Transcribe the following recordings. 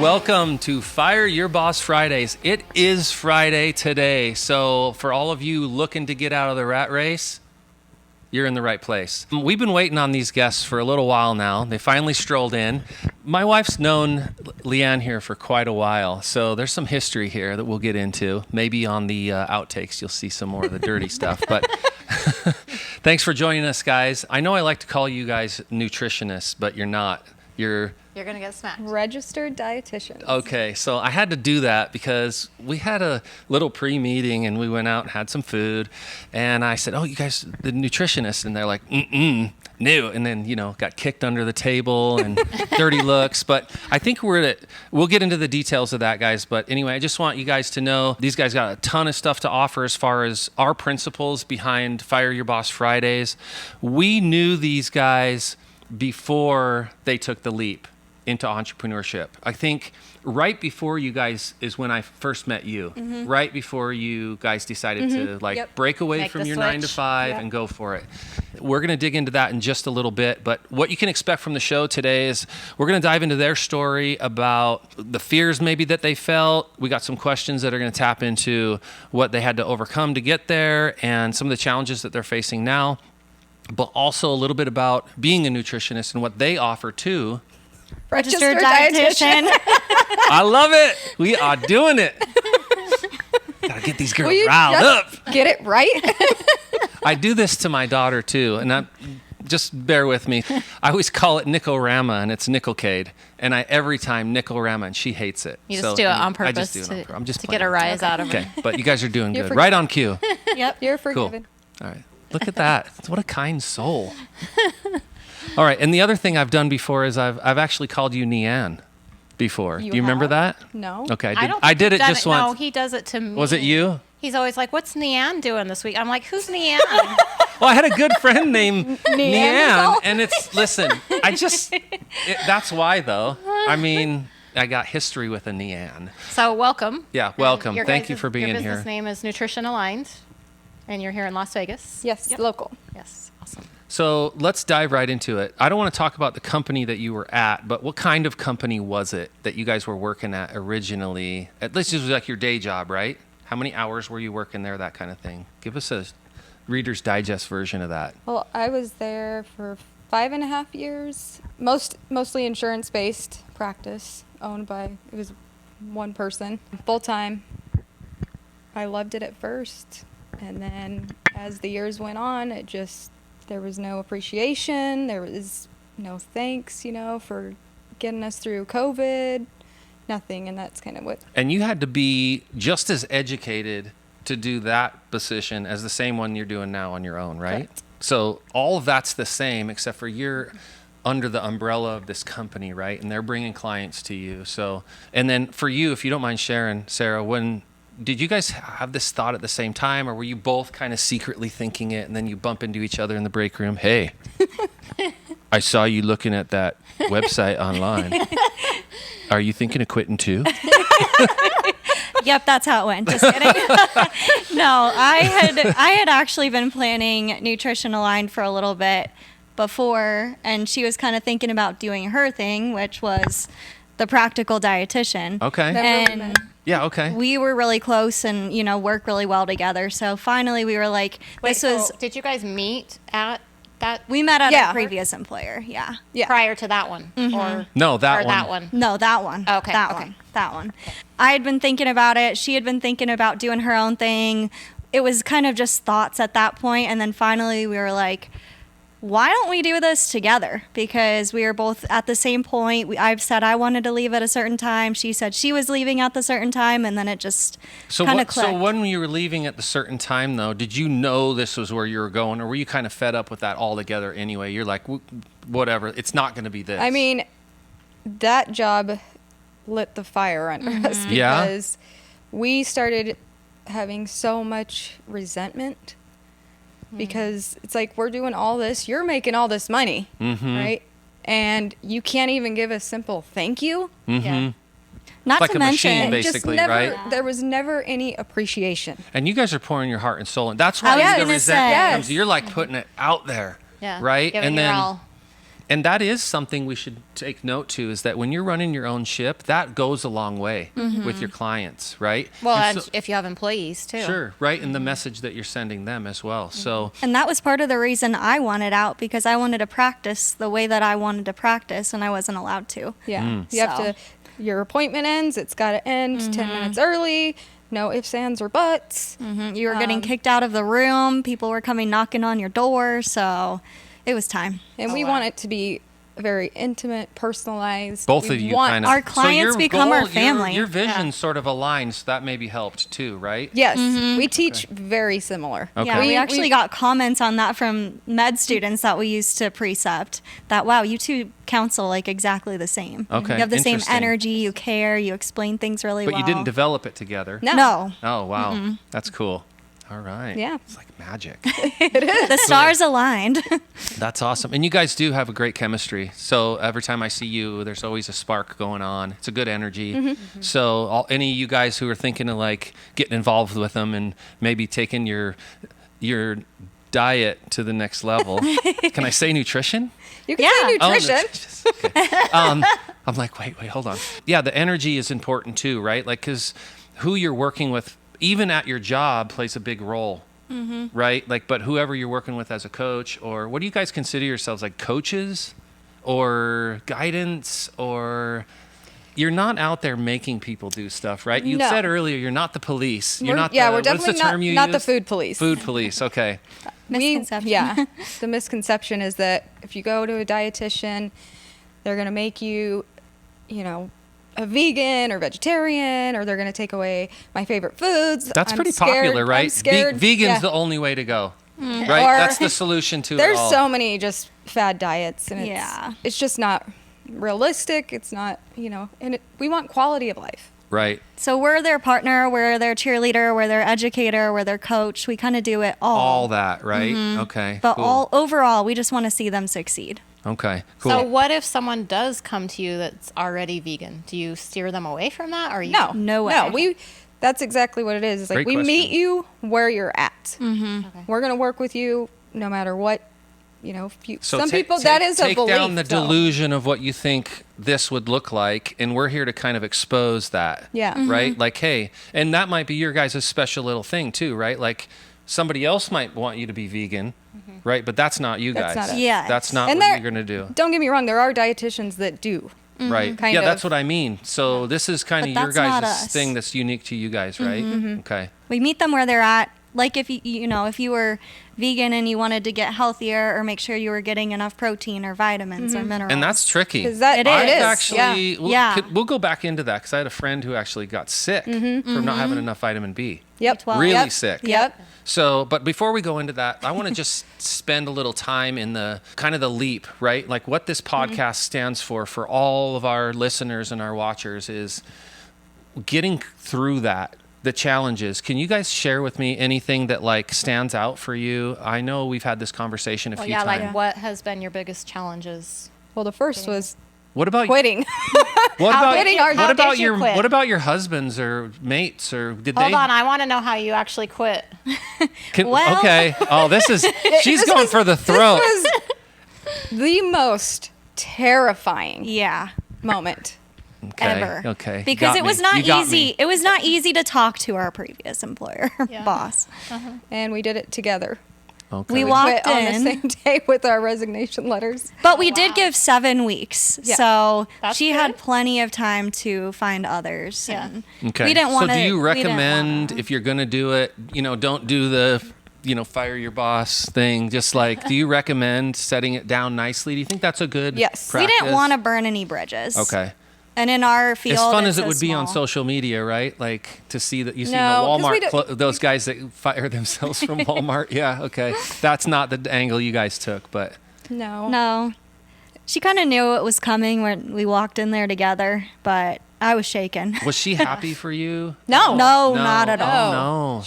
welcome to Fire Your Boss Fridays. It is Friday today, so for all of you looking to get out of the rat race, you're in the right place. We've been waiting on these guests for a little while now. They finally strolled in. My wife's known Leanne here for quite a while, so there's some history here that we'll get into. Maybe on the outtakes you'll see some more of the dirty stuff, but thanks for joining us, guys. I know I like to call you guys nutritionists, but you're not. You're going to get smacked. Registered Dietitians. Okay, so I had to do that because we had a little pre-meeting and we went out and had some food. And I said, oh, you guys, the nutritionists. And they're like, no. And then, got kicked under the table and dirty looks. But I think we'll get into the details of that, guys. But anyway, I just want you guys to know these guys got a ton of stuff to offer as far as our principles behind Fire Your Boss Fridays. We knew these guys before they took the leap into entrepreneurship. I think right before you guys is when I first met you. Mm-hmm. Right before you guys decided to break away from your 9 to 5 and go for it. We're going to dig into that in just a little bit, but what you can expect from the show today is we're going to dive into their story about the fears maybe that they felt. We got some questions that are going to tap into what they had to overcome to get there and some of the challenges that they're facing now, but also a little bit about being a nutritionist and what they offer too. Registered Dietitian. I love it. We are doing it. Gotta get these girls riled up. Get it right. I do this to my daughter too, and just bear with me. I always call it Nickel-Rama, and it's Nickelcade. And every time Nickel-Rama, and she hates it. You just do it on purpose to get a rise out of it. Okay, but you guys are doing good. Right on cue. Yep, you're forgiven. Cool. All right. Look at that. What a kind soul. All right, and the other thing I've done before is I've actually called you Leanne before. Do you remember that? No. Okay, I did it just once. No, he does it to me. Was it you? He's always like, what's Leanne doing this week? I'm like, who's Leanne? Well, I had a good friend named Leanne, and that's why though. I mean, I got history with a Leanne. So welcome. Yeah, welcome. Thank you for being here. Your business name is Nutrition Aligned, and you're here in Las Vegas. Yes, local. Yes, awesome. So let's dive right into it. I don't want to talk about the company that you were at, but what kind of company was it that you guys were working at originally? At least it was like your day job, right? How many hours were you working there, that kind of thing? Give us a Reader's Digest version of that. Well, I was there for 5.5 years, mostly insurance-based practice, it was one person, full-time. I loved it at first, and then as the years went on, there was no appreciation. There was no thanks, for getting us through COVID, nothing. And that's kind of what. And you had to be just as educated to do that position as the same one you're doing now on your own, right? Correct. So all of that's the same, except for you're under the umbrella of this company, right? And they're bringing clients to you. So, and then for you, if you don't mind sharing, Sarah, did you guys have this thought at the same time, or were you both kind of secretly thinking it, and then you bump into each other in the break room? Hey, I saw you looking at that website online. Are you thinking of quitting too? Yep, that's how it went. Just kidding. No, I had actually been planning Nutrition Aligned for a little bit before, and she was kind of thinking about doing her thing, which was the practical dietitian. Okay. And yeah, okay. We were really close and, work really well together. So finally we were like, did you guys meet at that? We met at a previous employer, yeah. Prior to that one? Mm-hmm. Or No, that one. No, that one. Okay. That one. I had been thinking about it. She had been thinking about doing her own thing. It was kind of just thoughts at that point. And then finally we were like, why don't we do this together? Because we were both at the same point. I've said I wanted to leave at a certain time. She said she was leaving at the certain time, and then it just kind of clicked. So when you were leaving at the certain time, though, did you know this was where you were going, or were you kind of fed up with that altogether anyway? You're like, whatever, it's not going to be this. I mean, that job lit the fire under us because we started having so much resentment. Because it's like, we're doing all this, you're making all this money, right? And you can't even give a simple thank you. Mm-hmm. Yeah. Not like to a mention, machine, basically, right? There was never any appreciation. And you guys are pouring your heart and soul in. That's why the resentment comes. You're like putting it out there, right? And then And that is something we should take note to, is that when you're running your own ship, that goes a long way with your clients, right? Well, And and if you have employees too. sure, right, and the message that you're sending them as well. So And that was part of the reason I wanted out, because I wanted to practice the way that I wanted to practice, and I wasn't allowed to. Yeah. You have to, your appointment ends, it's got to end 10 minutes early. No ifs, ands, or buts. You were getting kicked out of the room. People were coming knocking on your door. So it was time. And we want it to be very intimate, personalized. both We of you want kind of. Our clients become our family. Your vision sort of aligns, so that maybe helped too, right? Yes, we teach very similar. Okay. Yeah, we actually got comments on that from med students that we used to precept, that, wow, you two counsel like exactly the same. Okay, You have the same interesting. energy, you care, you explain things really But well. you didn't develop it together. No. Oh, wow. That's cool. All right. Yeah. It's like magic. The stars aligned. That's awesome. And you guys do have a great chemistry. So every time I see you, there's always a spark going on. It's a good energy. So any of you guys who are thinking of like getting involved with them and maybe taking your diet to the next level. Can I say nutrition? You can say Oh, nutrition. nutritious. Okay. I'm like, wait, hold on. Yeah, the energy is important too, right? Like, because who you're working with, even at your job, plays a big role, right? Like, but whoever you're working with as a coach, or what do you guys consider yourselves, like coaches or guidance, or you're not out there making people do stuff, right? You No. said earlier, you're not the police. You're not yeah, the, we're what's the definitely term you not the used? food police. Food police, okay. Misconception. Yeah. The misconception is that if you go to a dietitian, they're going to make you, a vegan or vegetarian, or they're going to take away my favorite foods. That's I'm pretty scared- popular, right? I'm scared. Vegan's yeah. the only way to go, right? Or- That's the solution to it There's all. so many just fad diets, and Yeah. it's just not realistic. It's not, we want quality of life. Right. So we're their partner, we're their cheerleader, we're their educator, we're their coach. We kind of do it all. All that, right? Okay. But cool. overall, we just want to see them succeed. Okay. Cool. So what if someone does come to you that's already vegan? Do you steer them away from that, or you? No way. No, that's exactly what it is. It's like Great we question. meet you where you're at. Okay. We're going to work with you no matter what, So some people, take that is a take belief. down the so- delusion of what you think this would look like, and we're here to kind of expose that. Yeah. Right. Like, hey, and that might be your guys' special little thing too, right? Like, somebody else might want you to be vegan, right? But that's not you That's guys. not us. Yes. That's not And what there- you're gonna do. Don't get me wrong, there are dietitians that do. Right. Kind Yeah, of. that's what I mean. So this is kind of But your that's not guys' us. thing that's unique to you guys, right? Okay. We meet them where they're at. Like if if you were vegan and you wanted to get healthier or make sure you were getting enough protein or vitamins or minerals. And that's tricky. 'Cause that- It I've is. actually, Yeah. we'll go back into that because I had a friend who actually got sick from not having enough vitamin B. Yep. B12. Really Yep. sick. Yep. So, but before we go into that, I want to just spend a little time in the kind of the leap, right? Like what this podcast stands for all of our listeners and our watchers is getting through that, the challenges. Can you guys share with me anything that like stands out for you? I know we've had this conversation a Well, few yeah, times. like what has been your biggest challenges? Well, the first was What about quitting. what How about did you- how what did about you your quit? what about your husbands or mates or did Hold they on, I want to know how you actually quit. Well- okay. Oh, this is she's going for the throat. This was the most terrifying Yeah. moment. Okay, Ever. Okay. Because Got it was me. not You got easy. me. It was not easy to talk to our previous employer, Yeah. boss. And we did it together. Okay. We Quit walked on the in, same day with our resignation letters. but we did give 7 weeks. Yeah. So That's she had good. plenty of time to find others. Yeah. And Okay. we didn't want to. So do you recommend if you're going to do it, don't do the, fire your boss thing. Just like, do you recommend setting it down nicely? Do you think that's a good Yes. We didn't practice? want to burn any bridges. Okay. And in our field, As fun it's as it so would be on small. social media, right? Like to see that you see No, 'cause we the Walmart, those guys that fire themselves from Walmart. Yeah. Okay. That's not the angle you guys took, but No. No. She kind of knew it was coming when we walked in there together, but I was shaken. was she happy for you? No. No, not at all. Oh, no.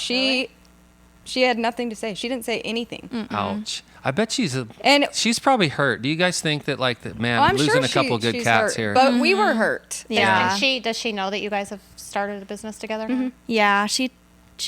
She had nothing to say. She didn't say anything. Ouch. I bet And she's probably hurt. Do you guys think that man, I'm losing sure a couple good she's cats hurt, here? But we were hurt. Yeah. And does she know that you guys have started a business together now? Yeah, she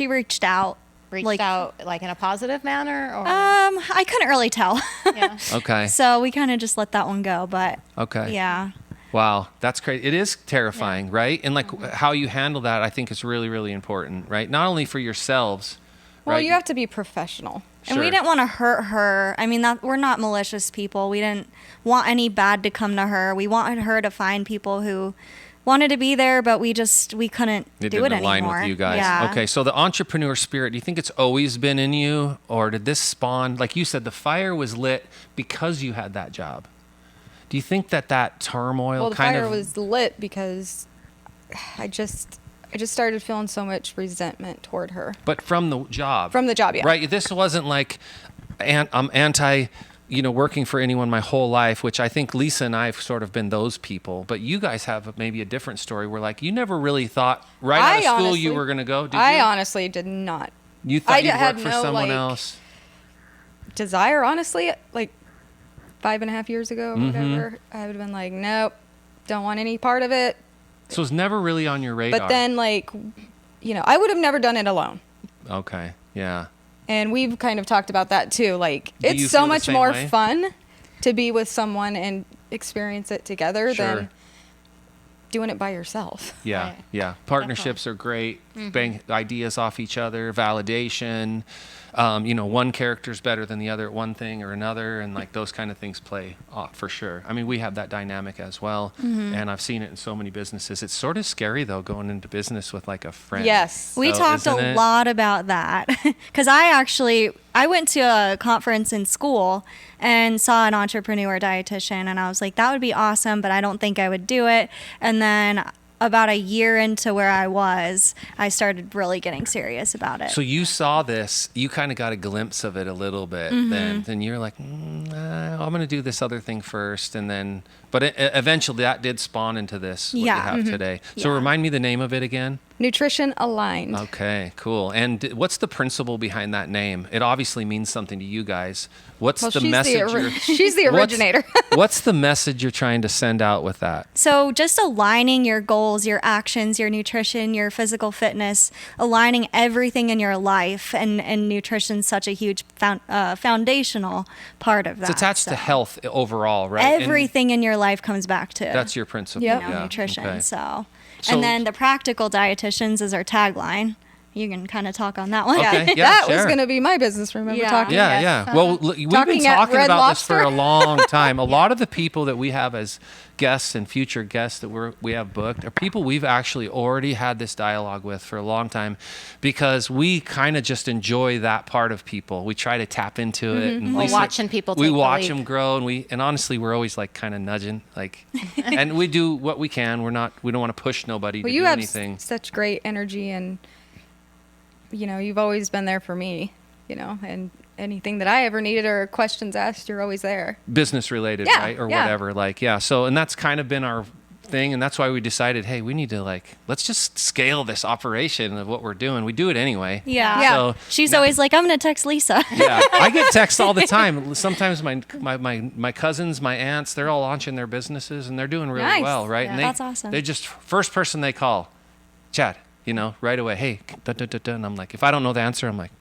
reached out reached out like in a positive manner, or I couldn't really tell. yeah. Okay. So we kind of just let that one go, but Okay. yeah. Wow, that's crazy. It is terrifying, right? And like how you handle that, I think is really, really important, right? Not only for yourselves, Well, right? you have to be professional. And we Sure. didn't want to hurt her. I mean, we're not malicious people. We didn't want any bad to come to her. We wanted her to find people who wanted to be there, but we couldn't It do didn't it align anymore. with you guys. Yeah. Okay, so the entrepreneur spirit, do you think it's always been in you, or did this spawn, like you said, the fire was lit because you had that job? Do you think that turmoil Well, the kind fire of was lit because I just started feeling so much resentment toward her. but from the job? From the job, yeah. Right. This wasn't like I'm anti, working for anyone my whole life, which I think Lisa and I have sort of been those people. But you guys have maybe a different story where like you never really thought right out of school you were going to go. Did I you? honestly did not. You thought I you'd had work for no, someone like, else? Desire, honestly, like 5.5 years ago or Mm-hmm. whatever, I would have been like, nope, don't want any part of it. So it was never really on your radar. But then, like, I would have never done it alone. Okay. Yeah. And we've kind of talked about that too. Like, Do you it's feel so the much same more way? fun to be with someone and experience it together Sure. than doing it by yourself. Yeah, Right. yeah. Partnerships are great. Bang ideas off each other, validation. One character's better than the other at one thing or another, and like those kind of things play off for sure. I mean, we have that dynamic as well, and I've seen it in so many businesses. It's sort of scary though, going into business with like a friend. Yes. We So, talked isn't a it? lot about that because I went to a conference in school and saw an entrepreneur dietitian, and I was like, that would be awesome, but I don't think I would do it. And then about a year into where I started really getting serious about it. So you saw this, you kind of got a glimpse of it a little bit. Then you're like, I'm going to do this other thing first, and then, but eventually that did spawn into this what Yeah. you have today. So Yeah. remind me the name of it again. Nutrition aligned. Okay, cool. And what's the principle behind that name? It obviously means something to you guys. What's Well, the she's message? she's the what's- originator. What's the message you're trying to send out with that? So just aligning your goals, your actions, your nutrition, your physical fitness, aligning everything in your life, and nutrition's such a huge foundational part of that. It's attached to so. health overall, right? And Everything in your life comes back to that's your principle. Yep. you know, Yeah, nutrition. okay. So, So- and then the practical dietitians is our tagline. You can kind of talk on that one. Okay. Yeah, that was sure. going to be my business. Remember Yeah. talking? Yeah, Yes. yeah. Well, we've been Talking at talking Red about this for Lobster. a long time. A lot of the people that we have as guests and future guests that we have booked are people we've actually already had this dialogue with for a long time, because we kind of just enjoy that part of people. We try to tap into it, and Well, we watching people we take the watch leap. them grow, and honestly, we're always like kind of nudging, like, and we do what we can. We don't want to push nobody Well, to you do have anything. such great energy, and you've always been there for me. And anything that I ever needed or questions asked, you're always there. Business related, Yeah, right? Or yeah. whatever. Like, yeah. So, and that's kind of been our thing. And that's why we decided, hey, we need to let's just scale this operation of what we're doing. We do it anyway. Yeah. Yeah. So, She's always like, I'm going to text Lisa. yeah, I get texts all the time. Sometimes my cousins, my aunts, they're all launching their businesses and they're doing really Nice. well, right? Yeah. And That's awesome. They just, first person they call, Chad, right away, hey, and I'm like, if I don't know the answer, I'm like,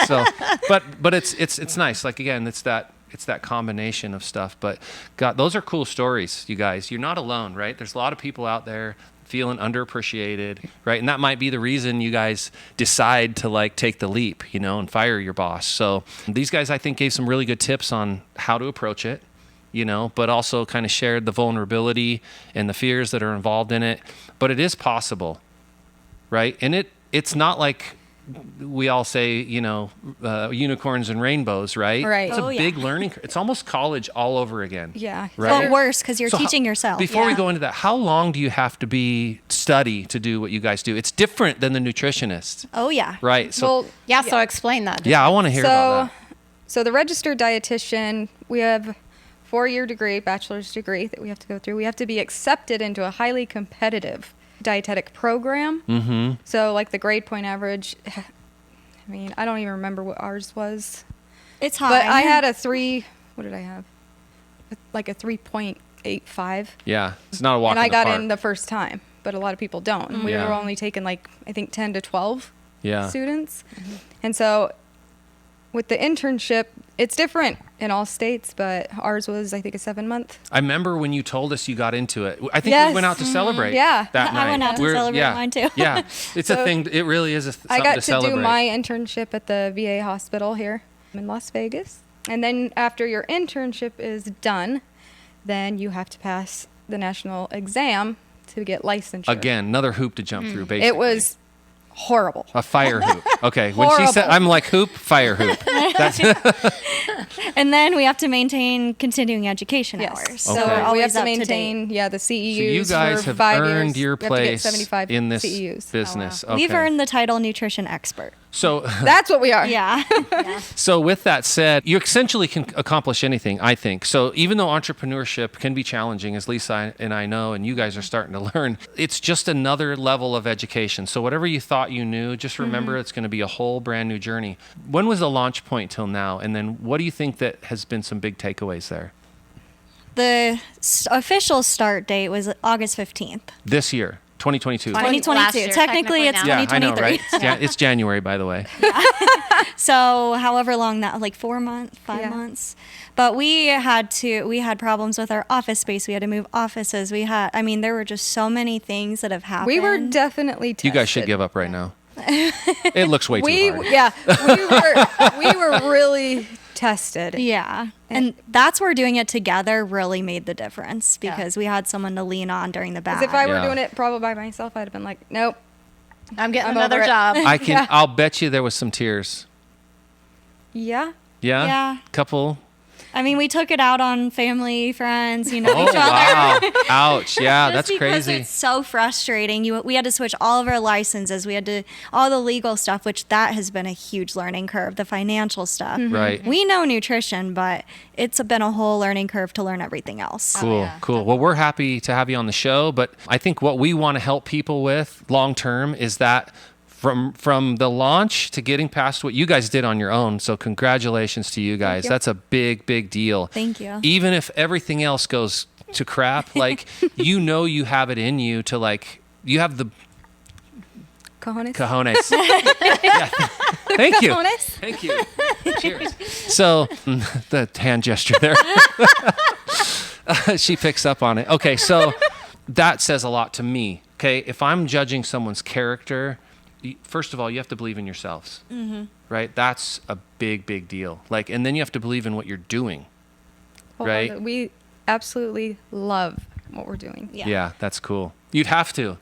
so, but it's nice. Like, again, it's that combination of stuff. But God, those are cool stories, you guys. You're not alone, right? There's a lot of people out there feeling underappreciated, right? And that might be the reason you guys decide to take the leap, and fire your boss. So these guys, I think, gave some really good tips on how to approach it, but also kind of shared the vulnerability and the fears that are involved in it. But it is possible, right? And it's not like we all say, unicorns and rainbows, right? Right. It's a Oh, yeah. big learning. It's almost college all over again. Yeah. Right. But worse because you're So teaching yourself. Before we Yeah. go into that, how long do you have to study to do what you guys do? It's different than the nutritionist, Oh, yeah. right? So Well, Yeah, so explain that. yeah, I want to hear about that. So the registered dietitian, we have 4-year degree, bachelor's degree that we have to go through. We have to be accepted into a highly competitive dietetic program. Mm-hmm. So like the grade point average, I mean, I don't even remember what ours was, It's high. but I had a 3. What did I have? Like a 3.85, Yeah, it's not a walk and I in the got park. in the first time. But a lot of people don't. And we Yeah. were only taking I think 10 to 12 Yeah. students. And so with the internship, it's different in all states, but ours was, I think, a 7-month. I remember when you told us you got into it. I think we Yes. went out to celebrate Yeah. that night. I went out to celebrate mine too. Yeah. It's a So thing. It really is something I got to to celebrate. do my internship at the VA hospital here in Las Vegas. And then after your internship is done, then you have to pass the national exam to get licensure. Again, another hoop to jump through, basically. It was horrible. a fire hoop. Okay. When she said, Horrible. I'm like, hoop, fire hoop. That's And then we have to maintain continuing education Yes. hours. So Okay. we're we always have to up date. maintain, the CEUs. So you guys for have 5 earned years. your We have to get place 75 in this CEUs. business. Oh, wow. We've Okay. earned the title nutrition expert. So, That's what we are. Yeah. so with that said, you essentially can accomplish anything, I think. So even though entrepreneurship can be challenging, as Lisa and I know, and you guys are starting to learn, it's just another level of education. So whatever you thought you knew, just remember it's going to be a whole brand new journey. When was the launch point till now? And then what do you think that has been some big takeaways there The official start date was August 15th. this year, 2022? 2022. Last year, Technically, it's now. Yeah, I know, 2023. right? It's January, by the way. So however long that, like 4 months, 5 Yeah. months. But we had problems with our office space. We had to move offices. There were just so many things that have happened. We were definitely tested. You guys should give up right now. It looks way too hard. We were really tested. Yeah. And that's where doing it together really made the difference because we had someone to lean on during the bad. Because if I were Yeah. doing it probably by myself, I'd have been like, nope. I'm getting I'm another over it. job. I'll bet you there was some tears. Yeah. Yeah? Yeah. Couple. We took it out on family, friends, Oh, each other. wow. Ouch. Yeah, Just that's because crazy. it's so frustrating. We had to switch all of our licenses. We had to all the legal stuff, which that has been a huge learning curve. The financial stuff. Right. We know nutrition, but it's been a whole learning curve to learn everything else. Cool, yeah, cool. Well, we're happy to have you on the show, but I think what we want to help people with long term is that from the launch to getting past what you guys did on your own. So congratulations to you guys. you. That's a big deal. Thank you. Even if everything else goes to crap, you have it in you to you have the Cojones. cojones. Yeah. Thank you. Cojones. Thank you. Cheers. So the hand gesture there. She picks up on it. Okay, so that says a lot to me. Okay, if I'm judging someone's character, first of all, you have to believe in yourselves, right? That's a big deal. And then you have to believe in what you're doing, right? We absolutely love what we're doing. Yeah, that's cool. You'd have to,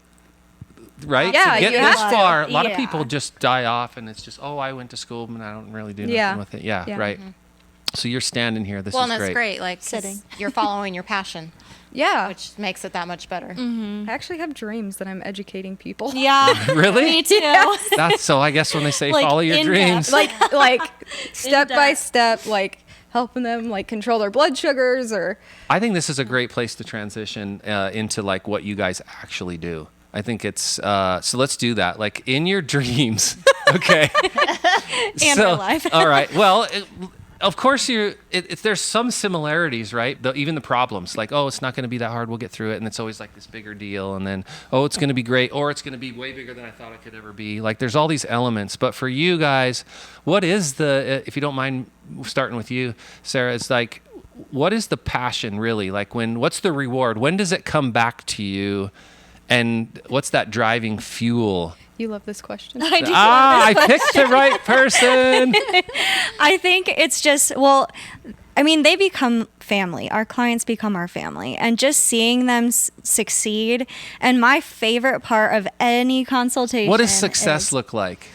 right? Yeah, to get you this have to. far, a lot of Yeah. people just die off, and it's just, I went to school, and I don't really do nothing Yeah. with it. Yeah, Yeah. right. So you're standing here. This Well, is and great. it's great. 'Cause Sitting. you're following your passion, Yeah. which makes it that much better. I actually have dreams that I'm educating people. Yeah. Really? Me too. That's so. I guess when they say Like, follow your in dreams, depth. like step by depth. step, helping them control their blood sugars or I think this is a great place to transition into what you guys actually do. I think it's so. Let's do that. In your dreams, okay? And real life. All right. Well. Of course, there's some similarities, right? Even the problems, it's not going to be that hard. We'll get through it. And it's always this bigger deal. And then, it's going to be great. Or it's going to be way bigger than I thought it could ever be. There's all these elements. But for you guys, what is if you don't mind starting with you, Sarah, it's what is the passion really? What's the reward? When does it come back to you? And what's that driving fuel? you love this question. I do. I picked the right person. I think it's just, they become family. Our clients become our family. And just seeing them succeed. And my favorite part of any consultation. What does success is- look like?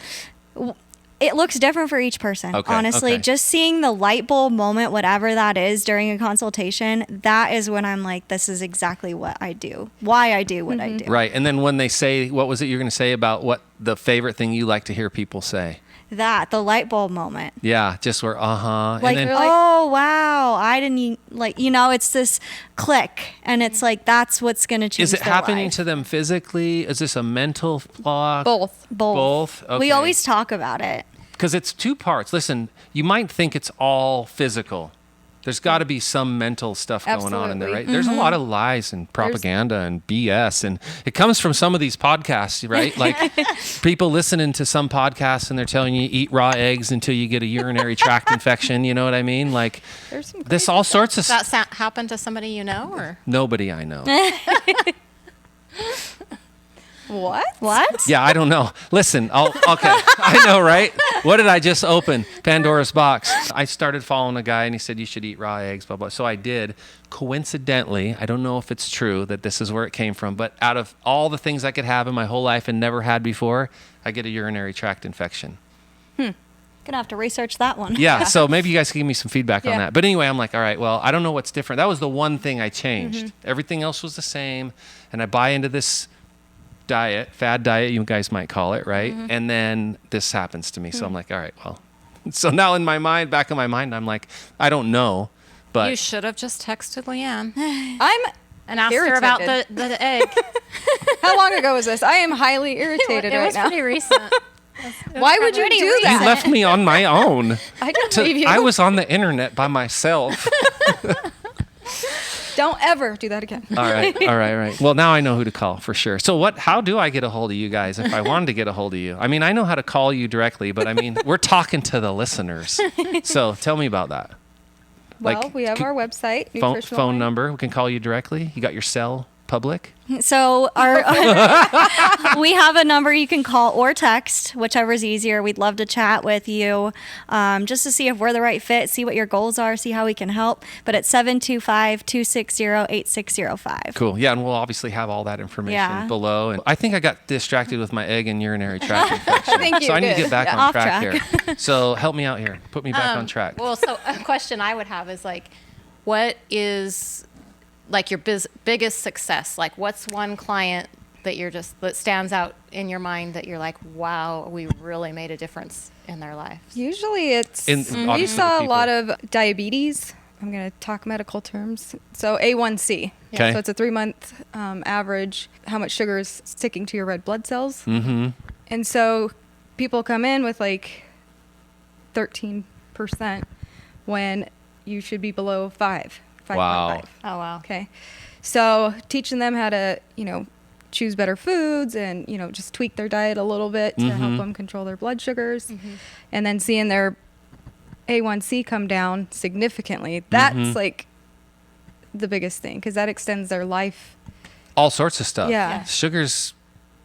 It looks different for each person. Okay, Honestly, okay. just seeing the light bulb moment, whatever that is during a consultation, that is when I'm like, this is exactly what I do, why I do what I do. Right. And then when they say, what was it you're going to say about what the favorite thing you like to hear people say? The light bulb moment. Yeah. Just where, and Like, then, oh, wow, I didn't, it's this click. And it's that's what's going to change is it their happening life. to them physically? Is this a mental block? Both. Both. Okay. We always talk about it. Because it's two parts. Listen, you might think it's all physical, There's got to be some mental stuff going on in there, Absolutely. right? There's a lot of lies and propaganda and BS, and it comes from some of these podcasts, right? Like people listening to some podcasts and they're telling you eat raw eggs until you get a urinary tract infection. You know what I mean? Like There's some this, crazy all stuff. sorts of Does that happen to somebody you know, or? nobody I know. What? Yeah, I don't know. Listen, okay. I know, right? What did I just open? Pandora's box. I started following a guy and he said, you should eat raw eggs, blah, blah. So I did. Coincidentally, I don't know if it's true that this is where it came from, but out of all the things I could have in my whole life and never had before, I get a urinary tract infection. Gonna have to research that one. Yeah, so maybe you guys can give me some feedback on Yeah. that. But anyway, I'm like, all right, well, I don't know what's different. That was the one thing I changed. Everything else was the same. And I buy into this fad diet, you guys might call it, right? And then this happens to me. So I'm like, all right, well. So now in my mind, back in my mind, I'm like, I don't know, but You should have just texted Leanne I'm and asked her about the egg. How long ago was this? I am highly irritated It right was now. pretty recent. Why would you do you that? left me on my own. I didn't leave you. I was on the internet by myself. Don't ever do that again. All right. Well, now I know who to call for sure. So how do I get a hold of you guys if I wanted to get a hold of you? I mean, I know how to call you directly, but I mean, we're talking to the listeners. So tell me about that. Well, we have our website, phone Nutritional Line. number. We can call you directly. You got your cell public? So we have a number you can call or text, whichever's easier. We'd love to chat with you just to see if we're the right fit, see what your goals are, see how we can help. But it's 725-260-8605. Cool. Yeah, and we'll obviously have all that information Yeah. below. And I think I got distracted with my egg and urinary tract infection. I think you so I need to did. get back Yeah. on Off track track. here. So help me out here. Put me back on track. Well, so a question I would have is like, what is like your biggest success? Like, what's one client that stands out in your mind that you're like, wow, we really made a difference in their life? Usually it's, In- we obviously saw the a lot people. of diabetes. I'm going to talk medical terms. So A1C. Okay. So it's a 3-month average, how much sugar is sticking to your red blood cells. Mm-hmm. And so people come in with like 13% when you should be below 5.5. Wow. Oh, wow. Okay. So teaching them how to, choose better foods and, just tweak their diet a little bit to help them control their blood sugars. And then seeing their A1C come down significantly, that's like the biggest thing because that extends their life. All sorts of stuff. Yeah. Sugar's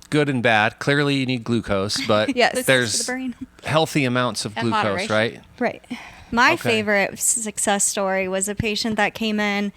good and bad. Clearly you need glucose, but Yes. For there's the brain. healthy amounts of And glucose, moderation. right? Right. My Okay. favorite success story was a patient that came in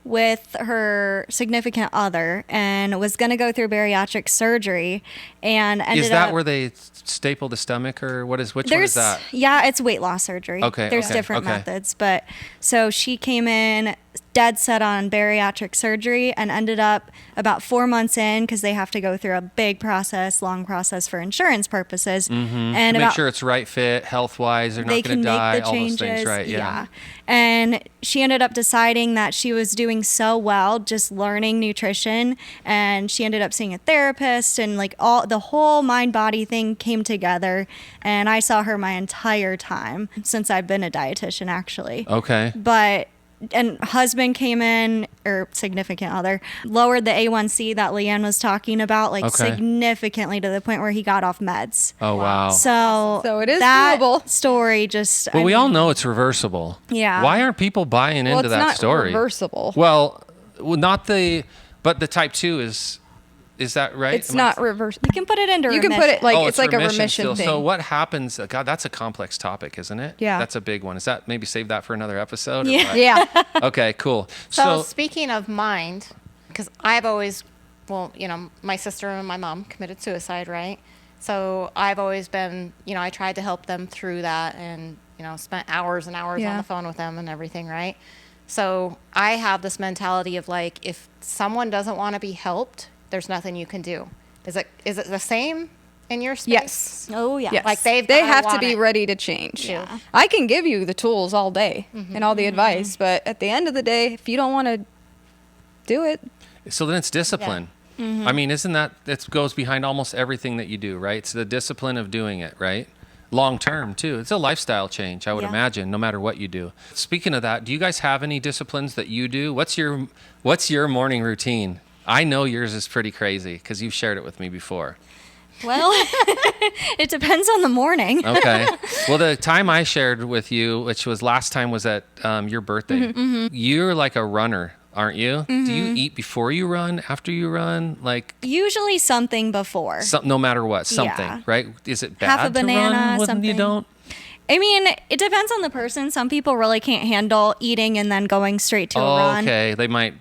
with her significant other and was going to go through bariatric surgery and ended Is that up where they staple the stomach or which one is that? Yeah, it's weight loss surgery. Okay, There's okay, different okay. methods, but so she came in dead set on bariatric surgery and ended up about 4 months in because they have to go through a big process, long process for insurance purposes. And To make about sure it's right fit, health-wise, they're they not going can to die, make the all changes. those things, right? Yeah. And she ended up deciding that she was doing so well just learning nutrition, and she ended up seeing a therapist, and like all the whole mind body thing came together. And I saw her my entire time since I've been a dietitian, actually. Okay. And husband came in, or significant other, lowered the A1C that Leanne was talking about, like Okay. significantly to the point where he got off meds. Oh, wow. So it is that doable. story just. Well, I we mean, all know it's reversible. Yeah. Why aren't people buying Well, into it's that not story? reversible. Well, not but the type 2 is that right? It's Am I- not reversible. You can put it into You can put remission. it like Oh, it's like a remission still. thing. So what happens? God, that's a complex topic, isn't it? Yeah. That's a big one. Is that maybe save that for another episode? or Yeah. what? Yeah. Okay, cool. So speaking of mind, because I've always, my sister and my mom committed suicide, right? So I've always been, I tried to help them through that and, spent hours and hours on Yeah. the phone with them and everything, right? So I have this mentality of like, if someone doesn't want to be helped, there's nothing you can do. Is it the same in your space? Yes. Oh, yeah. Yes. Like they have to want be it. ready to change. Yeah. I can give you the tools all day and all the advice, but at the end of the day, if you don't want to do it, So then it's discipline. I mean, isn't that goes behind almost everything that you do, right? It's the discipline of doing it, right? long term too. It's a lifestyle change, I would Yeah. imagine, no matter what you do. Speaking of that, do you guys have any disciplines that you do? What's your morning routine? I know yours is pretty crazy because you've shared it with me before. Well, it depends on the morning. Okay. Well, the time I shared with you, which was last time, was at your birthday. You're like a runner, aren't you? Do you eat before you run, after you run? Like Usually something before. no matter what, something, Yeah. right? Is it bad Half a to banana, run when you something. don't? I mean, it depends on the person. Some people really can't handle eating and then going straight to a Oh, run. okay. They might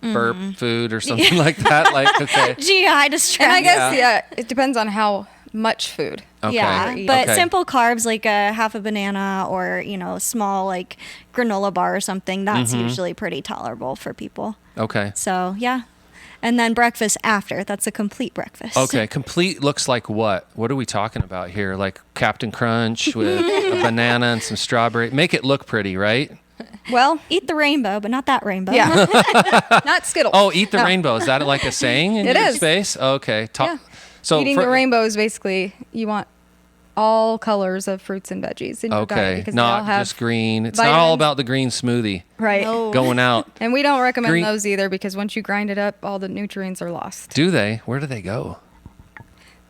burp food or something like that. Like, okay. GI distress. And I guess, it depends on how much food. Okay. Yeah, Eat. but Okay. simple carbs like a half a banana or, a small like granola bar or something, that's usually pretty tolerable for people. Okay. So, yeah. And then breakfast after. That's a complete breakfast. Okay. Complete looks like what? What are we talking about here? Like Captain Crunch with a banana and some strawberry. Make it look pretty, right? Well, Eat the rainbow, but not that rainbow. yeah. Not Skittles. Oh, eat the No. rainbow. Is that like a saying in It your is. space? Okay. Yeah. So Eating the rainbow is basically you want all colors of fruits and veggies in your diet Okay. because they all Not have just green. It's not all vitamins. about the green smoothie right. No. going out. And we don't recommend Green- those either because once you grind it up, all the nutrients are lost. Do they? Where do they go?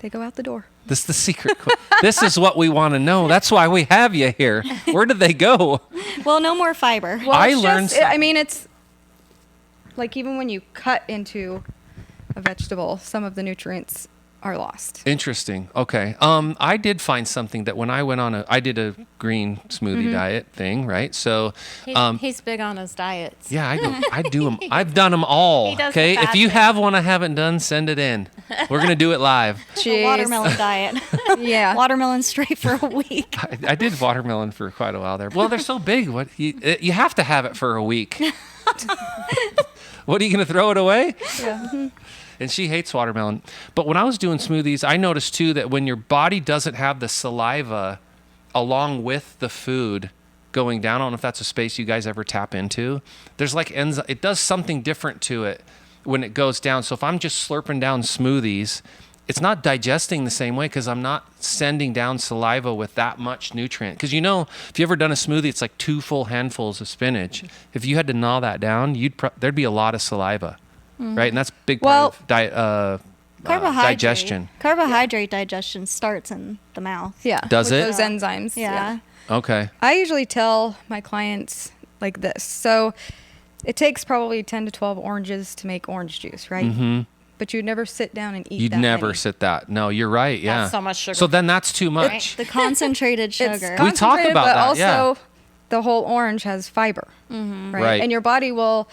They go out the door. This is the secret. This is what we want to know. That's why we have you here. Where did they go? Well, no more fiber. Well, I it's learned just, I something. mean, it's like even when you cut into a vegetable, some of the nutrients are lost. Interesting. Okay. I did find something that when I went on I did a green smoothie diet thing, right? So, He's big on his diets. yeah, I do them. I've done them all. He does the Okay. If fast you thing. have one I haven't done, send it in. We're gonna do it live. The Jeez. watermelon diet. Yeah. Watermelon straight for a week. I did watermelon for quite a while there. Well, they're so big. What you have to have it for a week. What are you gonna throw it away? Yeah. And she hates watermelon. But when I was doing smoothies, I noticed too that when your body doesn't have the saliva along with the food going down, I don't know if that's a space you guys ever tap into. There's like enzyme. It does something different to it when it goes down. So if I'm just slurping down smoothies, it's not digesting the same way because I'm not sending down saliva with that much nutrient. Because if you ever done a smoothie, it's like 2 full handfuls of spinach. If you had to gnaw that down, there'd be a lot of saliva, right? And that's a big part of digestion. Carbohydrate digestion starts in the mouth. Yeah. Does with it? Those enzymes. Yeah. Okay. I usually tell my clients like this. So it takes probably 10 to 12 oranges to make orange juice, right? Mm-hmm. But you'd never sit down and eat You'd that never many. sit that. No, you're right. Yeah. That's so much sugar. So then that's too much. The concentrated It's sugar. We talk concentrated, about but that, also yeah. the whole orange has fiber, Right. And your body will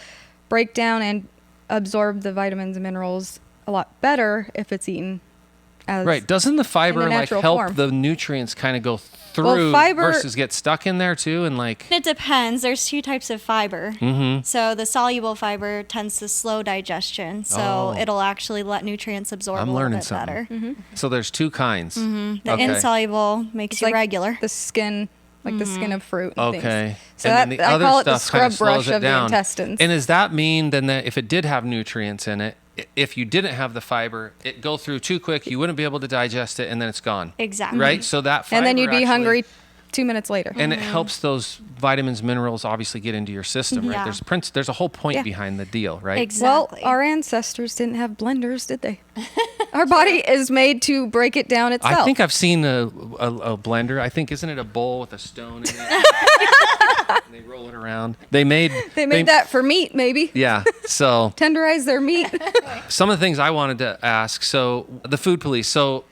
break down and absorb the vitamins and minerals a lot better if it's eaten as Right. Doesn't the fiber like natural help form. the nutrients kind of go through fiber- versus get stuck in there too? And like, It depends. There's 2 types of fiber. mm-hmm. So the soluble fiber tends to slow digestion, so Oh. it'll actually let nutrients absorb I'm a little learning bit something. better. So there's 2 kinds. The Okay. insoluble makes It's you like regular. the skin, like the skin of fruit. And Okay. Things. So and that, then the I other call it the stuff kind scrub brush slows it of the down. intestines. And does that mean then that if it did have nutrients in it, if you didn't have the fiber, it'd go through too quick, you wouldn't be able to digest it, and then it's gone. Exactly. Right? So that fiber and then you'd be actually- hungry 2 minutes later. And it helps those vitamins, minerals obviously get into your system, right? Yeah. There's a whole point Yeah. behind the deal, right? Exactly. Well, our ancestors didn't have blenders, did they? Our body is made to break it down itself. I think I've seen a blender. I think, isn't it a bowl with a stone in it? And they roll it around. They made that for meat, maybe. Yeah. So Tenderize their meat. some of the things I wanted to ask. So the food police. So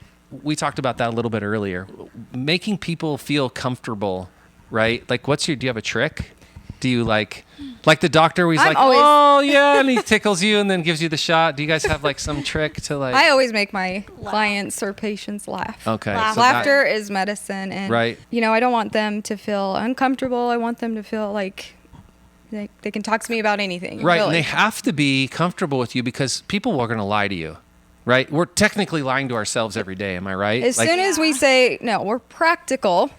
we talked about that a little bit earlier. Making people feel comfortable, right? Like, do you have a trick? Do you like the doctor where he's I'm like, always- oh yeah, and he tickles you and then gives you the shot? Do you guys have like some trick to like? I always make my clients or patients laugh. Okay. Laugh. so that- Laughter is medicine, and Right. I don't want them to feel uncomfortable. I want them to feel like they can talk to me about anything. Right, and really. they have to be comfortable with you because people are going to lie to you, right? We're technically lying to ourselves every day. Am I right? As soon as we say no, we're practical.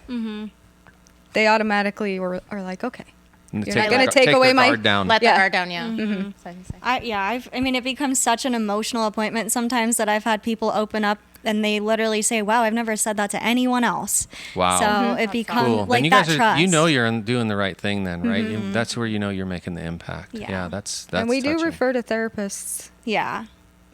They automatically are like, okay. And You're not going to take away the my guard down. Let Yeah. the guard down, yeah. Mm-hmm. So I can say. I mean, it becomes such an emotional appointment sometimes that I've had people open up and they literally say, "Wow, I've never said that to anyone else." Wow. So it becomes Cool. like then you that guys trust. you know you're doing the right thing then, right? That's where you know you're making the impact. Yeah. Yeah, that's and we do touching. refer to therapists Yeah.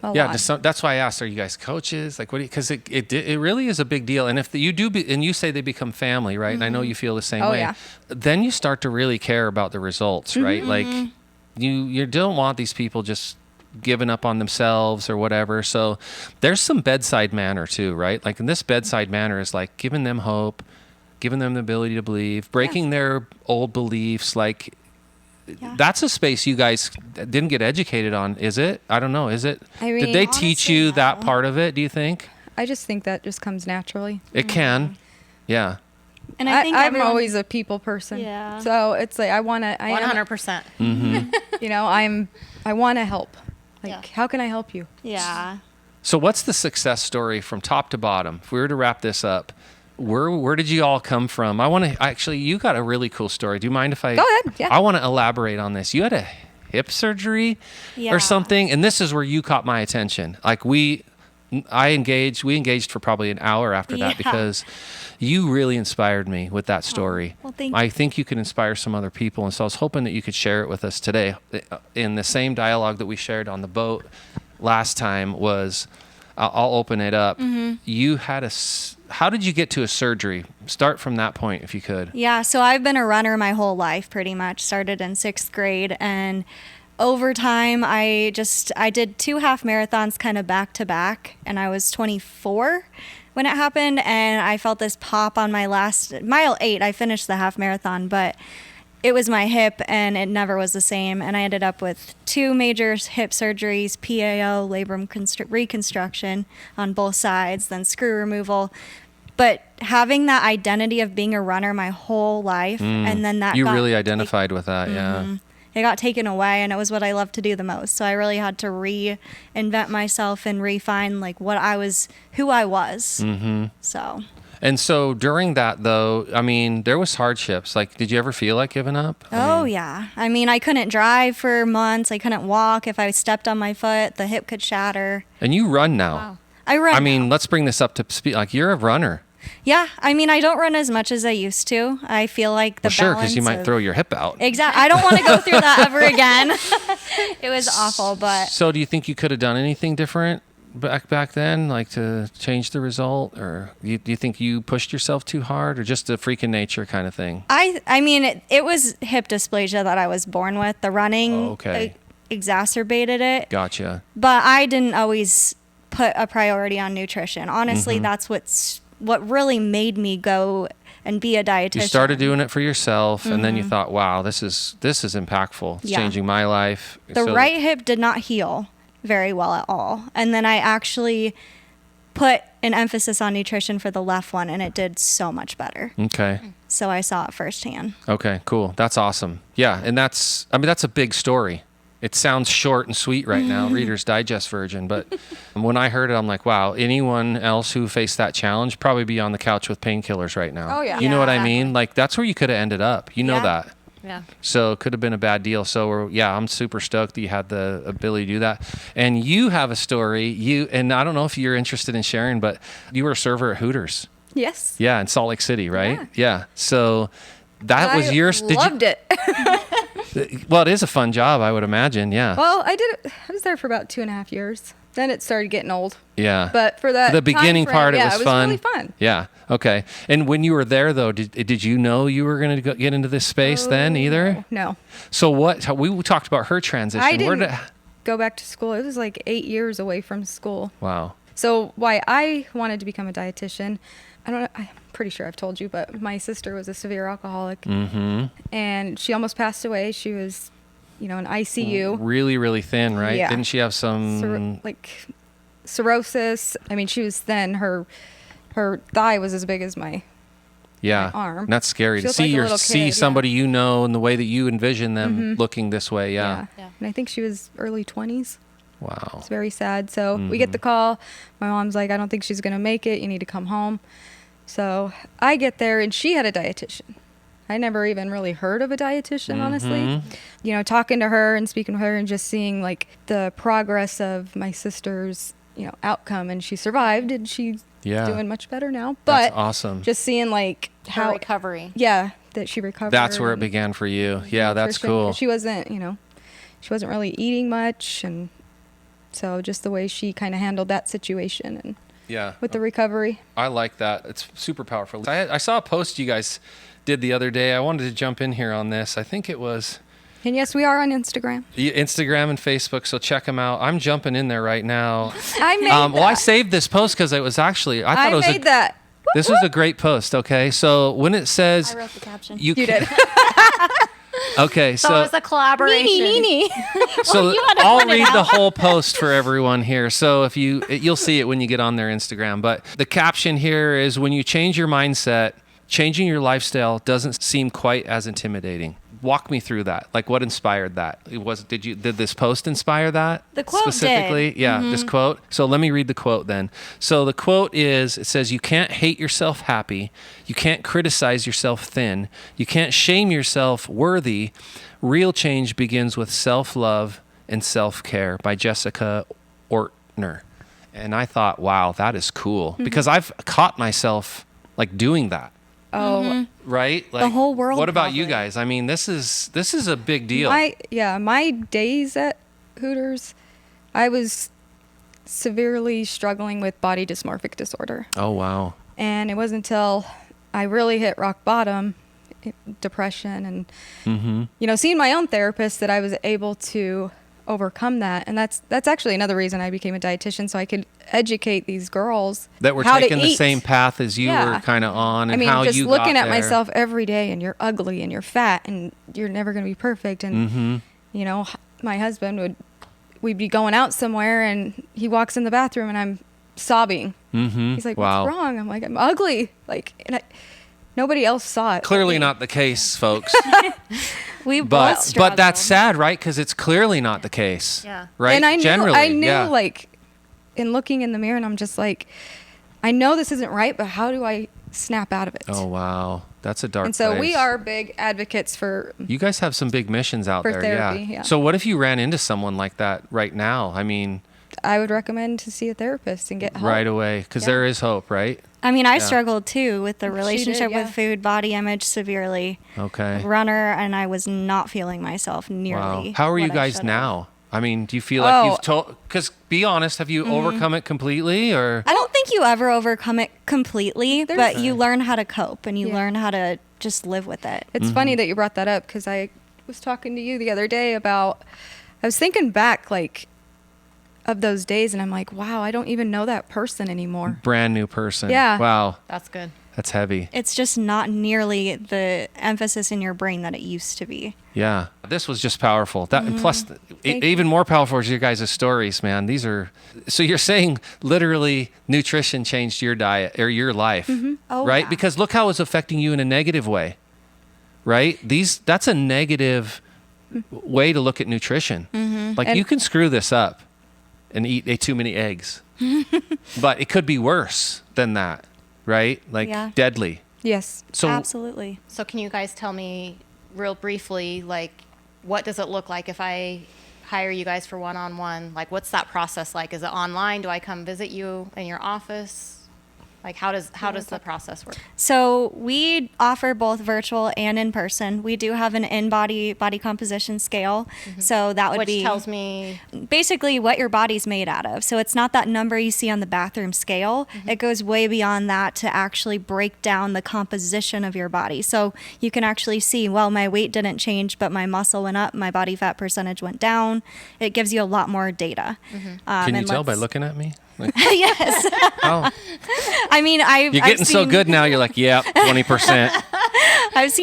a Yeah, lot. that's why I asked, are you guys coaches? Like, what do you, because it really is a big deal. And if you do, and you say they become family, right? And I know you feel the same Oh, way. yeah. Then you start to really care about the results, right? Like, you don't want these people just giving up on themselves or whatever. So there's some bedside manner too, right? Like, in this bedside manner is like giving them hope, giving them the ability to believe, breaking their old beliefs, like, Yeah. that's a space you guys didn't get educated on, is it? I don't know. Is it? I Did mean, they teach honestly, you that no. part of it, do you think? I just think that just comes naturally. It can. Yeah. And I think I'm everyone, always a people person. Yeah. So it's like I want to. 100%. You know, I want to help. Like, Yeah. how can I help you? Yeah. So what's the success story from top to bottom? If we were to wrap this up, where did you all come from? I want to actually, you got a really cool story. Do you mind if I Go ahead, yeah. I want to elaborate on this. You had a hip surgery Yeah. or something, and this is where you caught my attention. Like we engaged for probably an hour after that Yeah. because you really inspired me with that story. well, thank I you. think you could inspire some other people, and so I was hoping that you could share it with us today. In the same dialogue that we shared on the boat last time was, I'll open it up. You had how did you get to a surgery? Start from that point if you could. Yeah, so I've been a runner my whole life pretty much. Started in 6th grade, and over time I did 2 half marathons kind of back to back, and I was 24 when it happened, and I felt this pop on my last mile 8. I finished the half marathon, but it was my hip and it never was the same, and I ended up with 2 major hip surgeries, PAO, labrum reconstruction on both sides, then screw removal. But having that identity of being a runner my whole life, and then that You got really identified with that, yeah. it got taken away, and it was what I loved to do the most. So I really had to reinvent myself and refine like who I was. So And so during that, though, I mean, there was hardships. Like, did you ever feel like giving up? yeah. I mean, I couldn't drive for months. I couldn't walk. If I stepped on my foot, the hip could shatter. And you run now. Wow. I run. I mean, now. let's bring this up to speed. Like, you're a runner. Yeah. I mean, I don't run as much as I used to. I feel like the Well, sure, because balance you might of- throw your hip out. Exactly. I don't want to go through that ever again. It was awful, but So do you think you could have done anything different back then, like to change the result? Or do you think you pushed yourself too hard, or just a freak of nature kind of thing? I mean, it was hip dysplasia that I was born with. The running Oh, okay. exacerbated it. Gotcha. But I didn't always put a priority on nutrition. Mm-hmm. Honestly, that's what really made me go and be a dietitian. You started doing it for yourself, and then you thought, wow, this is impactful. It's Yeah. changing my life. The right hip did not heal very well at all. And then I actually put an emphasis on nutrition for the left one, and it did so much better. Okay. So I saw it firsthand. Okay, cool. That's awesome. Yeah, and that's a big story. It sounds short and sweet right now, Reader's Digest version, but when I heard it, I'm like, wow, anyone else who faced that challenge probably be on the couch with painkillers right now. Oh, yeah. You know what I Yeah. mean? Like, that's where you could have ended up. You know Yeah. that. Yeah. So it could have been a bad deal. So I'm super stoked that you had the ability to do that. And you have a story. And I don't know if you're interested in sharing, but you were a server at Hooters. Yes. Yeah, in Salt Lake City, right? Yeah. So that was your. Loved it. Well, it is a fun job, I would imagine. Yeah. Well, I was there for about 2.5 years. Then it started getting old. Yeah. But for that the beginning time frame, part, yeah, it was fun. really fun. Yeah. Okay. And when you were there, though, did you know you were going to get into this space then either? No. So we talked about her transition. I didn't go back to school. It was like 8 years away from school. Wow. So why I wanted to become a dietitian, I don't know. I'm pretty sure I've told you, but my sister was a severe alcoholic, and she almost passed away. She was, in ICU. Really, really thin, right? Yeah. Didn't she have some Cirrhosis. I mean, she was thin. Her thigh was as big as my arm. And that's scary She to looked like a little see kid, yeah. somebody in the way that you envision them looking this way. Yeah. Yeah. And I think she was early 20s. Wow. It's very sad. So we get the call. My mom's like, I don't think she's going to make it. You need to come home. So I get there, and she had a dietitian. I never even really heard of a dietitian, honestly. You know, talking to her and speaking with her and just seeing like the progress of my sister's, you know, outcome, and she survived and she's doing much better now. But That's awesome. just seeing like Her recovery. Yeah, that she recovered. That's where it began for you. Yeah, that's nutrition. cool. She wasn't, you know, she wasn't really eating much, and so just the way she kind of handled that situation and Yeah. with the recovery. I like that. It's super powerful. I saw a post you guys did the other day. I wanted to jump in here on this. I think it was And yes, we are on Instagram. Instagram and Facebook, so check them out. I'm jumping in there right now. I made Well, I saved this post because it was actually, I thought it was made that. This was a great post, okay? So when it says... I wrote the caption. You did. Okay, So it was a collaboration. So you had to I'll point it read the out. whole post for everyone here. So if you'll see it when you get on their Instagram. But the caption here is, when you change your mindset, changing your lifestyle doesn't seem quite as intimidating. Walk me through that. Like, what inspired that? Did this post inspire that? The quote specifically? did. Yeah, this quote. So let me read the quote then. So the quote is, it says, "You can't hate yourself happy. You can't criticize yourself thin. You can't shame yourself worthy. Real change begins with self-love and self-care," by Jessica Ortner. And I thought, wow, that is cool, because I've caught myself like doing that. Oh, Right? Like, whole world What about you probably. guys? I mean, this is a big deal. my days at Hooters, I was severely struggling with body dysmorphic disorder. Oh, wow. And it wasn't until I really hit rock bottom, depression, and you know, seeing my own therapist, that I was able to overcome that. And that's actually another reason I became a dietitian, so I could educate these girls That were how taking to the eat. same path as you Yeah. were kind of on, and I mean, how just you looking got at there. myself every day, and you're ugly and you're fat and you're never going to be perfect. And you know, my husband we'd be going out somewhere and he walks in the bathroom and I'm sobbing. He's like, Wow. "What's wrong?" I'm like, "I'm ugly." Like, and nobody else saw it. Clearly not the case, folks. We both but struggled. that's sad, right? Because it's clearly not the case. Yeah. Right? And I Generally, knew yeah. like, in looking in the mirror, and I'm just like, I know this isn't right, but how do I snap out of it? Oh, wow. That's a dark And so we place. are big advocates for You guys have some big missions out For there, therapy, yeah. So what if you ran into someone like that right now? I mean, I would recommend to see a therapist and get help. right away, because Yeah. there is hope, right? I mean, I Yeah. struggled too with the relationship yeah. with food, body image severely. Okay. Runner, and I was not feeling myself Wow. nearly. How are you what I guys should have. now? I mean, do you feel like Oh. you've told? Because be honest, have you overcome it completely, or? I don't think you ever overcome it completely, but There's- you learn how to cope and you Yeah. learn how to just live with it. It's funny that you brought that up, because I was talking to you the other day about, I was thinking back like of those days, and I'm like, wow, I don't even know that person anymore. Brand new person. Yeah. Wow. That's good. That's heavy. It's just not nearly the emphasis in your brain that it used to be. Yeah. This was just powerful. That and plus, Thank even more powerful is your guys' stories, man. These are. So you're saying literally nutrition changed your diet or your life, Oh, right? yeah. Because look how it's affecting you in a negative way, right? That's a negative way to look at nutrition. Like, And- you can screw this up and eat too many eggs, but it could be worse than that, right? Like, Yeah. deadly. Yes. So Absolutely. So can you guys tell me real briefly, like, what does it look like if I hire you guys for one-on-one? Like, what's that process like? Is it online? Do I come visit you in your office? Like, how does the process work? So we offer both virtual and in person. We do have an in-body body composition scale. So that would Which be tells me, basically what your body's made out of. So it's not that number you see on the bathroom scale. It goes way beyond that to actually break down the composition of your body. So you can actually see, well, my weight didn't change, but my muscle went up, my body fat percentage went down. It gives you a lot more data. can you tell by looking at me? Like, Yes. oh, I mean, you're getting so good now. You're like, yeah, 20%. I've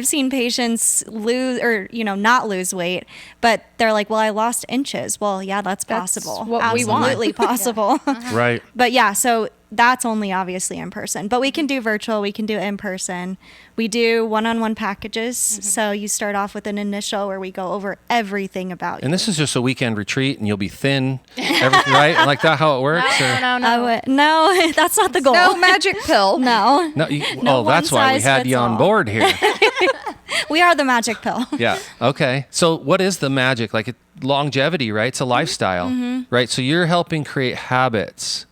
seen patients lose or not lose weight, but they're like, well, I lost inches. Well, yeah, that's That's possible. what we want. Absolutely possible. Right. But yeah, so that's only obviously in person. But we can do virtual, we can do in person. We do one-on-one packages. So you start off with an initial where we go over everything about you. And this is just a weekend retreat, and you'll be thin, right? Like that, how it works? Or? No, that's not the goal. No magic pill. No. No, No that's why we one size had fits you on all. board here. We are the magic pill. Yeah. Okay. So what is the magic? Like longevity, right? It's a lifestyle, right? So you're helping create habits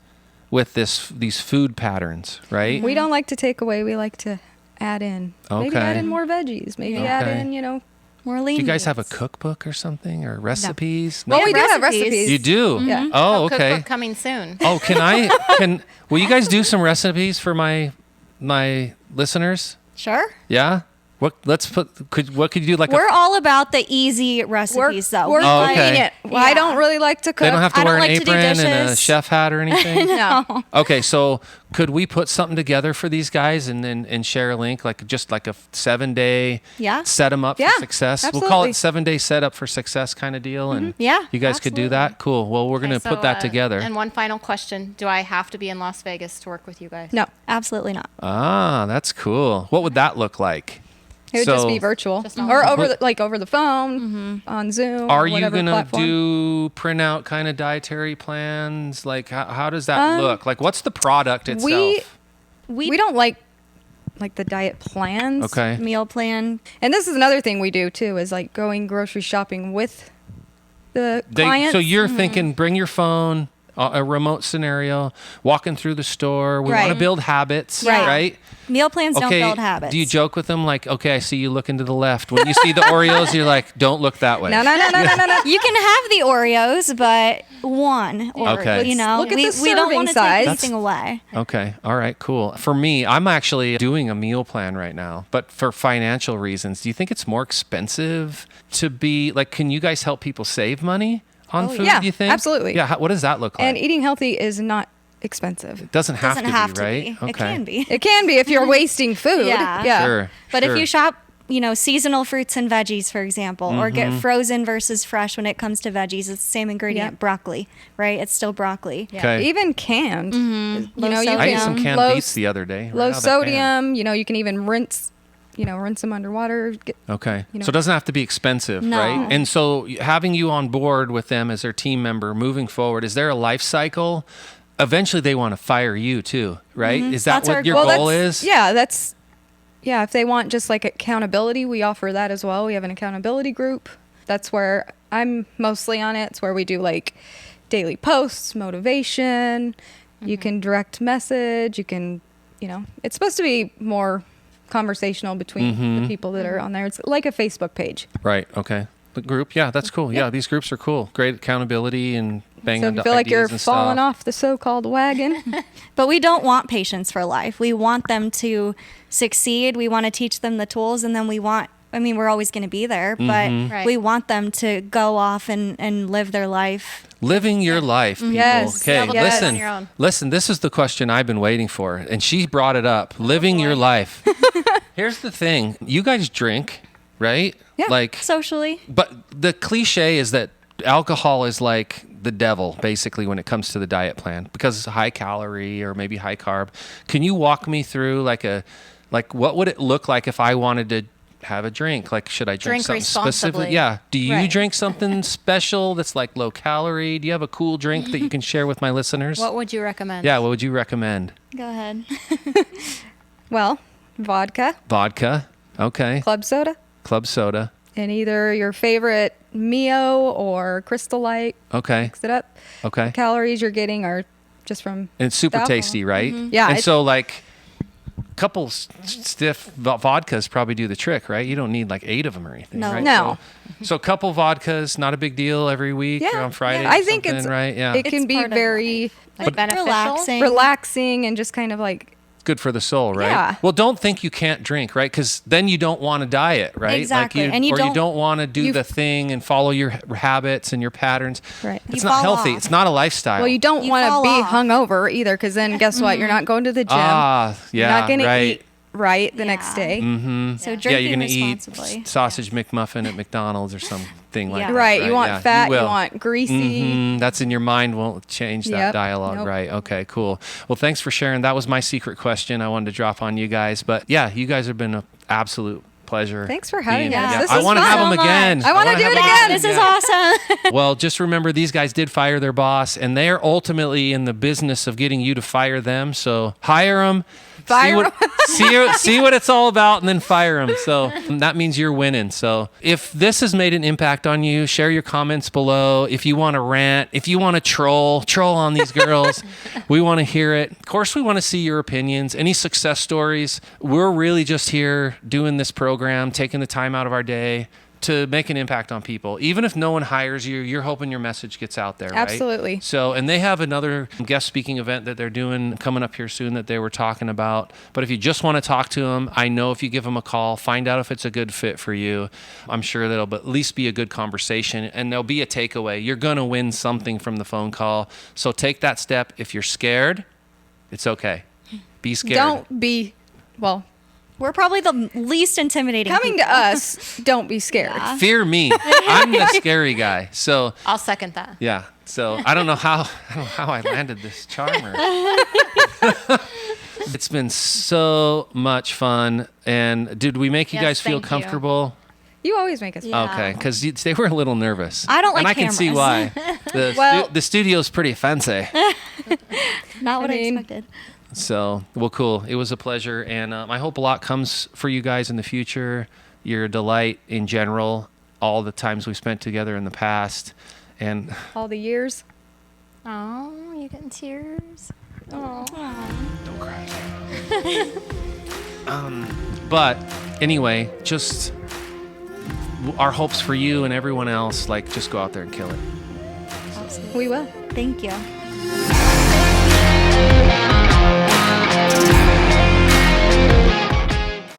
with these food patterns, right? We don't like to take away. We like to add in. Maybe Okay. add in more veggies. Maybe add in, More lean. Do you guys have a meats. cookbook or something, or recipes? Well, we do have recipes. recipes. You do? Yeah. Oh, okay. Cookbook coming soon. Oh, will you guys do some recipes for my listeners? Sure. Yeah? What could you do, like We're all about the easy recipes, though. We're Oh, okay. convenient. Well, I don't really like to cook. they don't have to I wear don't an like to do apron and a dishes. chef hat or anything? No. Okay, so could we put something together for these guys and share a link, just like a 7-day Yeah. set them up Yeah, for success? We'll call absolutely. it 7-day setup for success kind of deal. And Yeah, you guys could do absolutely. that? Cool. Well, we're going to Okay, put so, that together. And one final question. Do I have to be in Las Vegas to work with you guys? No. Absolutely not. Ah, that's cool. What would that look like? It would just So- be virtual. Just on or the over the phone, on Zoom. Are or you whatever going to platform. do printout kind of dietary plans? Like, how does that look? Like, what's the product itself? We don't like the diet plans. Okay. Meal plan. And this is another thing we do too, is like going grocery shopping with the clients. So you're thinking, bring your phone, a remote scenario, walking through the store. We want to Right. build habits, Right. right? Meal plans don't Okay. build habits. Do you joke with them like, okay, I see you looking to the left. When you see the Oreos, you're like, don't look that way. No. You can have the Oreos, but one. Or, Okay. You know, Look at we the don't serving want to size. take anything away. Okay. All right, cool. For me, I'm actually doing a meal plan right now, but for financial reasons. Do you think it's more expensive to be like, can you guys help people save money on food, yeah, do you think? absolutely. Yeah. What does that look like? And eating healthy is not expensive. it doesn't have Doesn't to have be, right? to be. Okay. It can be. It can be if you're wasting food. Yeah. Sure. But sure. if you shop, seasonal fruits and veggies, for example, or get frozen versus fresh when it comes to veggies, it's the same ingredient, Yeah. broccoli, right? It's still broccoli. Yeah. Okay. Even canned. Low You sodium. I ate some canned low, beets the other day. low right out of the can. sodium. You can even rinse them underwater. Okay. you know. So it doesn't have to be expensive, No. right? And so having you on board with them as their team member moving forward, is there a life cycle? Eventually they want to fire you too, right? Is that That's our what your goal. goal is? Yeah, if they want just like accountability, we offer that as well. We have an accountability group. That's where I'm mostly on it. It's where we do like daily posts, motivation. You can direct message. You can, it's supposed to be more conversational between the people that are on there. It's like a Facebook page. Right. Okay. The group. Yeah, that's cool. Yeah, these groups are cool. Great accountability and banging So if you feel like you're ideas and falling stuff. off the so-called wagon, But we don't want patients for life. We want them to succeed. We want to teach them the tools, and then we're always going to be there, but Right. we want them to go off and live their life. Living your life, people. Yes. Okay, Be able to do it on your own. listen. This is the question I've been waiting for, and she brought it up. Living your life. Here's the thing: you guys drink, right? Yeah. Like, Socially. but the cliche is that alcohol is like the devil, basically, when it comes to the diet plan because it's high calorie or maybe high carb. Can you walk me through like what would it look like if I wanted to have a drink? Like, should I drink Drink something specific? responsibly. Yeah. Do you Right. drink something special that's like low calorie? Do you have a cool drink that you can share with my listeners? What would you recommend? Yeah. What would you recommend? Go ahead. well, vodka, Vodka. Okay. club soda, Club soda. and either your favorite Mio or Crystal Light. Okay. Mix it up. Okay. The calories you're getting are just from And it's super the alcohol. tasty, right? Yeah, And it's- so like couple stiff vodkas probably do the trick, right? You don't need like 8 of them or anything, No. right? No. So a couple vodkas, not a big deal every week or on Friday. I or think something, it's right. Yeah. It can It's be part of very Like beneficial? Relaxing. relaxing and just kind of like good for the soul, right? Yeah. Well, don't think you can't drink, right? Because then you don't want to diet, right? Exactly. Like And you you don't- don't want to do you- the thing and follow your habits and your patterns. Right. It's You not fall healthy. off. It's not a lifestyle. well, you don't You want to fall be off. hungover either, because then guess what? You're not going to the gym. yeah, You're not going to right. eat right the next day. So Yeah, drinking you're going to eat responsibly. sausage McMuffin at McDonald's or something like Yeah. that. Right. You want Yeah, fat, you will. want greasy. That's in your mind, won't change that Yep. dialogue. Nope. Right. Okay, cool. Well, thanks for sharing. That was my secret question I wanted to drop on you guys. But yeah, you guys have been an absolute pleasure. Thanks for having being- us. Yeah. This I was want to fun. have them So again. much. I wanna wanna do have it them again. This is awesome. Well, just remember, these guys did fire their boss, and they are ultimately in the business of getting you to fire them. So hire them, Fire see what it's all about, and then fire them. So that means you're winning. So if this has made an impact on you, share your comments below. If you want to rant, if you want to troll on these girls, we want to hear it. Of course, we want to see your opinions, any success stories. We're really just here doing this program, taking the time out of our day to make an impact on people. Even if no one hires you, you're hoping your message gets out there, right? Absolutely. So, and they have another guest speaking event that they're doing coming up here soon that they were talking about. But if you just want to talk to them, I know if you give them a call, find out if it's a good fit for you, I'm sure that'll at least be a good conversation and there'll be a takeaway. You're going to win something from the phone call. So take that step. If you're scared, it's okay. Be scared. Don't be, well, We're probably the least intimidating. coming people. to us, don't be scared. Yeah. Fear me. I'm the scary guy. So I'll second that. yeah. So I don't know how I landed this charmer. It's been so much fun. And did we make you Yes, guys feel thank you. comfortable? You always make us fun. Yeah. Okay, because they were a little nervous. I don't like and I can see cameras. why. Well- The studio's pretty fancy. Not what I, mean- expected. So, well, cool. It was a pleasure. And I hope a lot comes for you guys in the future. You're a delight in general, all the times we spent together in the past. And All the years. Oh, you getting tears? don't cry. But anyway, just our hopes for you and everyone else, like, just go out there and kill it. Absolutely. We will. Thank you.